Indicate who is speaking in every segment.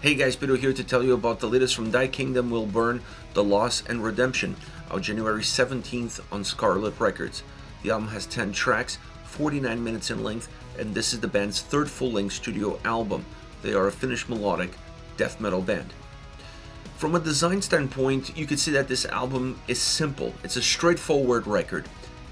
Speaker 1: Hey guys, Pedro here to tell you about the latest from Thy Kingdom Will Burn, The Loss and Redemption, out January 17th on Scarlet Records. The album has 10 tracks, 49 minutes in length, and this is the band's third full-length studio album. They are a Finnish melodic death metal band. From a design standpoint, you could see that this album is simple. It's a straightforward record.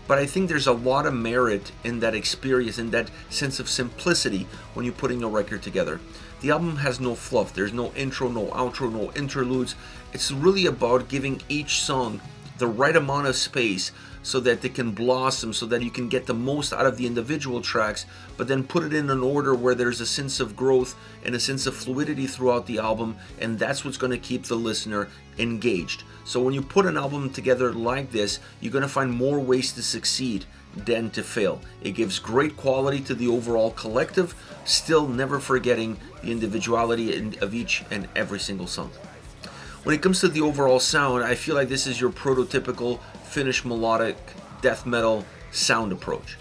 Speaker 1: But I think there's a lot of merit in that experience, in that sense of simplicity when you're putting a record together. The album has no fluff. There's no intro, no outro, no interludes. It's really about giving each song the right amount of space so that they can blossom, so that you can get the most out of the individual tracks, but then put it in an order where there's a sense of growth and a sense of fluidity throughout the album, and that's what's going to keep the listener engaged. So when you put an album together like this, you're going to find more ways to succeed than to fail. It gives great quality to the overall collective, still never forgetting the individuality of each and every single song. When it comes to the overall sound, I feel like this is your prototypical Finnish melodic death metal sound approach.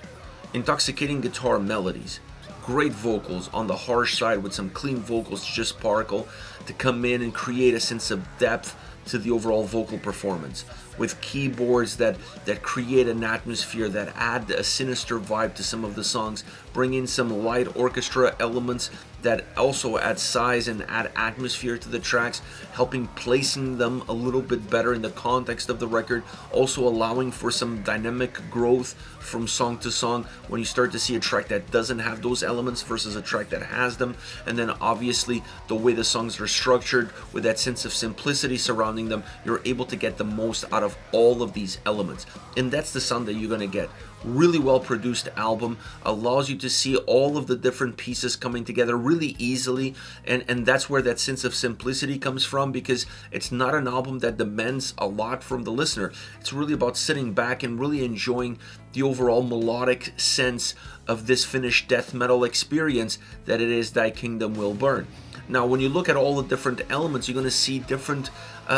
Speaker 1: Intoxicating guitar melodies, great vocals on the harsh side with some clean vocals just sparkle to come in and create a sense of depth to the overall vocal performance, with keyboards that create an atmosphere, that add a sinister vibe to some of the songs, bring in some light orchestra elements that also add size and add atmosphere to the tracks, helping placing them a little bit better in the context of the record, also allowing for some dynamic growth from song to song when you start to see a track that doesn't have those elements versus a track that has them. And then obviously the way the songs are structured with that sense of simplicity surrounding them, you're able to get the most out of all of these elements, and that's the sound that you're going to get. Really well produced album, allows you to see all of the different pieces coming together really easily, and that's where that sense of simplicity comes from, because it's not an album that demands a lot from the listener. It's really about sitting back and really enjoying the overall melodic sense of this Finnish death metal experience that it is Thy Kingdom Will Burn. Now, when you look at all the different elements, you're going to see different,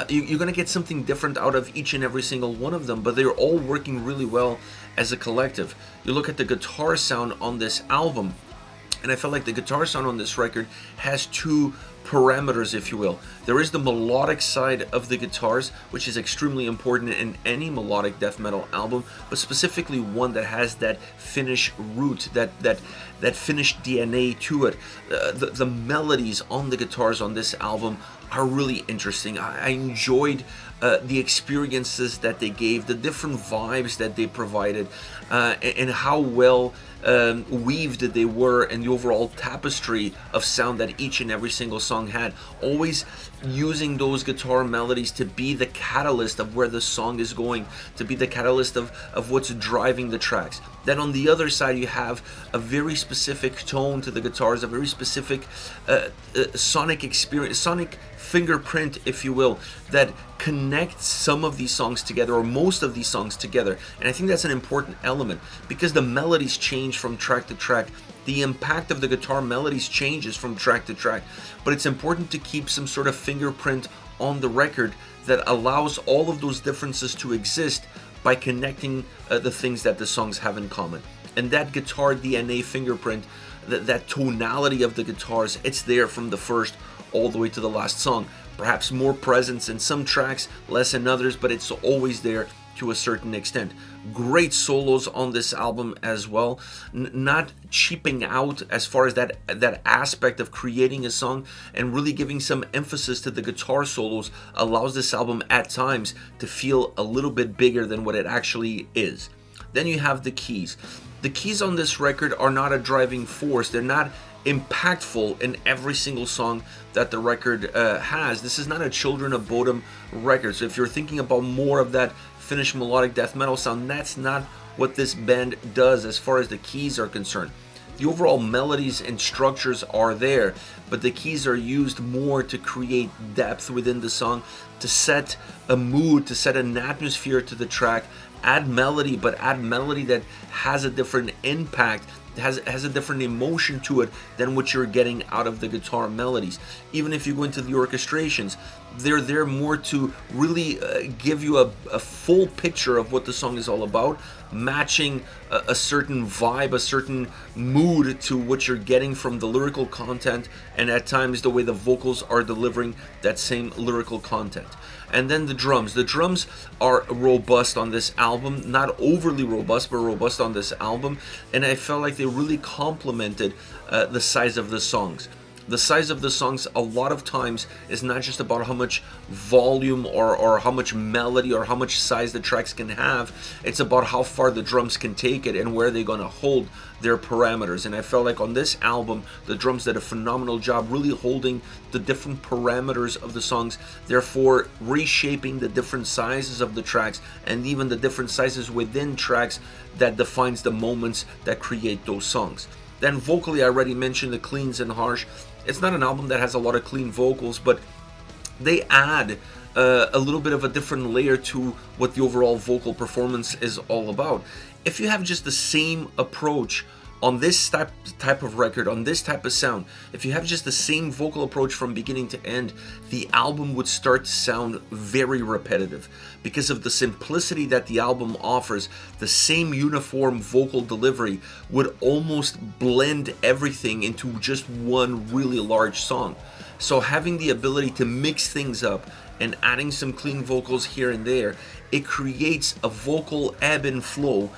Speaker 1: you're going to get something different out of each and every single one of them, but they're all working really well as a collective. You look at the guitar sound on this album, and I felt like the guitar sound on this record has two parameters, if you will. There is the melodic side of the guitars, which is extremely important in any melodic death metal album, but specifically one that has that Finnish root, that Finnish DNA to it. The melodies on the guitars on this album are really interesting. I enjoyed the experiences that they gave, the different vibes that they provided, and how well weaved they were in the overall tapestry of sound that each and every single song had, always using those guitar melodies to be the catalyst of where the song is going, to be the catalyst of what's driving the tracks. Then on the other side, you have a very specific tone to the guitars, a very specific sonic experience, sonic fingerprint, if you will, that connects some of these songs together, or most of these songs together. And I think that's an important element, because the melodies change from track to track. The impact of the guitar melodies changes from track to track, but it's important to keep some sort of fingerprint on the record that allows all of those differences to exist by connecting the things that the songs have in common. And that guitar DNA fingerprint, that tonality of the guitars, it's there from the first all the way to the last song. Perhaps more presence in some tracks, less in others, but it's always there to a certain extent. Great solos on this album as well, not cheaping out as far as that aspect of creating a song, and really giving some emphasis to the guitar solos allows this album at times to feel a little bit bigger than what it actually is. Then you have the keys. The keys on this record are not a driving force. They're not impactful in every single song that the record has. This is not a Children of Bodom record. So if you're thinking about more of that Finnish melodic death metal sound, that's not what this band does as far as the keys are concerned. The overall melodies and structures are there, but the keys are used more to create depth within the song, to set a mood, to set an atmosphere to the track, add melody, but add melody that has a different impact, has a different emotion to it than what you're getting out of the guitar melodies. Even if you go into the orchestrations, They're there more to really give you a full picture of what the song is all about, matching a certain vibe, a certain mood to what you're getting from the lyrical content, and at times the way the vocals are delivering that same lyrical content. And then the drums. The drums are robust on this album, not overly robust, but robust on this album, and I felt like they really complemented the size of the songs. The size of the songs a lot of times is not just about how much volume or how much melody or how much size the tracks can have. It's about how far the drums can take it and where they're going to hold their parameters. And I felt like on this album, the drums did a phenomenal job really holding the different parameters of the songs, therefore reshaping the different sizes of the tracks and even the different sizes within tracks that defines the moments that create those songs. Then vocally, I already mentioned the cleans and harsh. It's not an album that has a lot of clean vocals, but they add a little bit of a different layer to what the overall vocal performance is all about. If you have just the same approach on this type of record, on this type of sound, if you have just the same vocal approach from beginning to end, the album would start to sound very repetitive. Because of the simplicity that the album offers, the same uniform vocal delivery would almost blend everything into just one really large song. So having the ability to mix things up and adding some clean vocals here and there, it creates a vocal ebb and flow,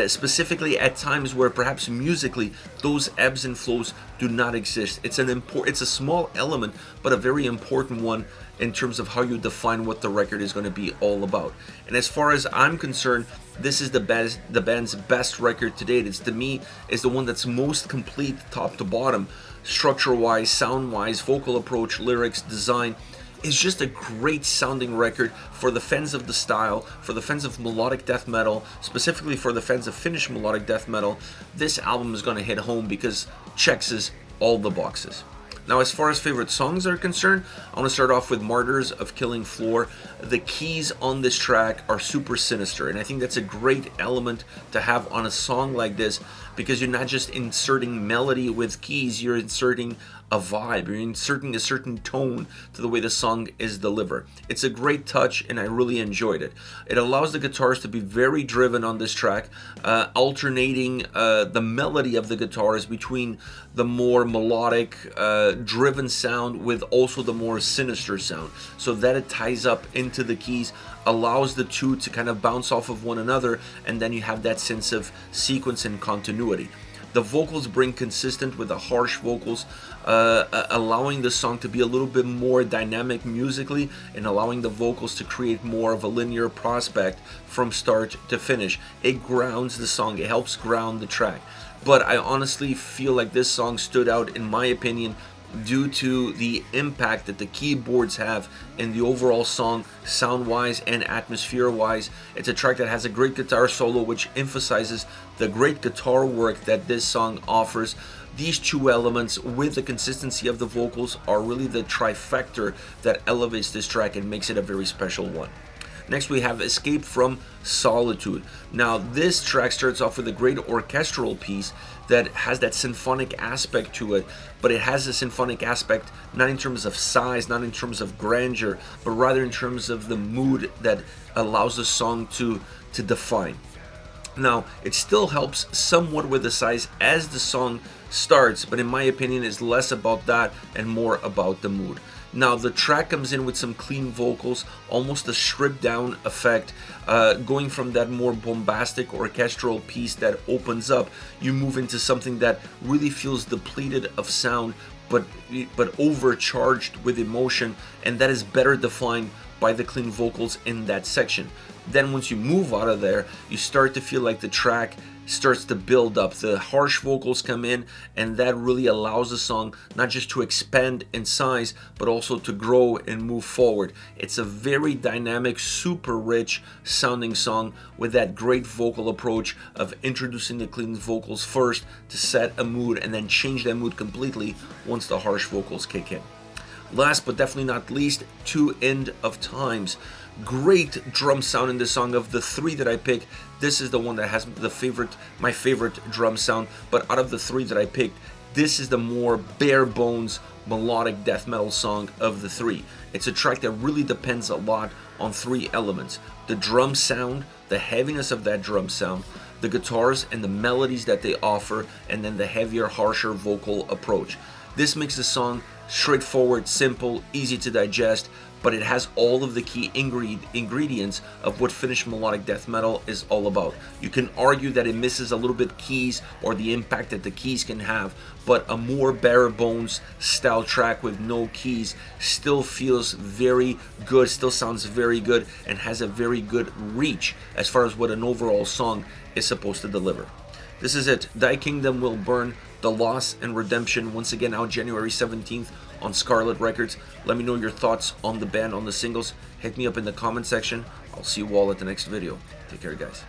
Speaker 1: specifically at times where perhaps musically those ebbs and flows do not exist. It's a small element, but a very important one in terms of how you define what the record is going to be all about. And as far as I'm concerned, this is the band's best record to date. It's, to me, is the one that's most complete top to bottom, structure-wise, sound-wise, vocal approach, lyrics, design. It's just a great sounding record for the fans of the style, for the fans of melodic death metal, specifically for the fans of Finnish melodic death metal. This album is going to hit home because checks all the boxes. Now, as far as favorite songs are concerned, I want to start off with Martyrs of Killing Floor. The keys on this track are super sinister, and I think that's a great element to have on a song like this, because you're not just inserting melody with keys, you're inserting a vibe, you're inserting a certain tone to the way the song is delivered. It's a great touch, and I really enjoyed it. It allows the guitars to be very driven on this track, alternating the melody of the guitars between the more melodic, driven sound with also the more sinister sound, so that it ties up into the keys, allows the two to kind of bounce off of one another, and then you have that sense of sequence and continuity. The vocals bring consistent with the harsh vocals, allowing the song to be a little bit more dynamic musically and allowing the vocals to create more of a linear prospect from start to finish. It grounds the song, it helps ground the track. But I honestly feel like this song stood out, in my opinion, due to the impact that the keyboards have in the overall song, sound-wise and atmosphere-wise. It's a track that has a great guitar solo, which emphasizes the great guitar work that this song offers. These two elements, with the consistency of the vocals, are really the trifecta that elevates this track and makes it a very special one. Next, we have Escape from Solitude. Now, this track starts off with a great orchestral piece that has that symphonic aspect to it, but it has a symphonic aspect not in terms of size, not in terms of grandeur, but rather in terms of the mood that allows the song to define. Now, it still helps somewhat with the size as the song starts, but in my opinion is less about that and more about the mood. Now, the track comes in with some clean vocals, almost a stripped down effect, going from that more bombastic orchestral piece that opens up, you move into something that really feels depleted of sound, but overcharged with emotion, and that is better defined by the clean vocals in that section. Then once you move out of there, you start to feel like the track starts to build up. The harsh vocals come in, and that really allows the song not just to expand in size, but also to grow and move forward. It's a very dynamic, super rich sounding song with that great vocal approach of introducing the clean vocals first to set a mood and then change that mood completely once the harsh vocals kick in. Last but definitely not least, To End of Times. Great drum sound in this song. Of the three that I picked, this is the one that has my favorite drum sound. But out of the three that I picked, this is the more bare bones melodic death metal song of the three. It's a track that really depends a lot on three elements: the drum sound, the heaviness of that drum sound, the guitars and the melodies that they offer, and then the heavier, harsher vocal approach. This makes the song straightforward, simple, easy to digest, but it has all of the key ingredients of what Finnish melodic death metal is all about. You can argue that it misses a little bit keys or the impact that the keys can have, but a more bare bones style track with no keys still feels very good, still sounds very good, and has a very good reach as far as what an overall song is supposed to deliver. This is it. Thy Kingdom Will Burn, The Loss and Redemption, once again out January 17th on Scarlet Records. Let me know your thoughts on the band, on the singles. Hit me up in the comment section. I'll see you all at the next video. Take care, guys.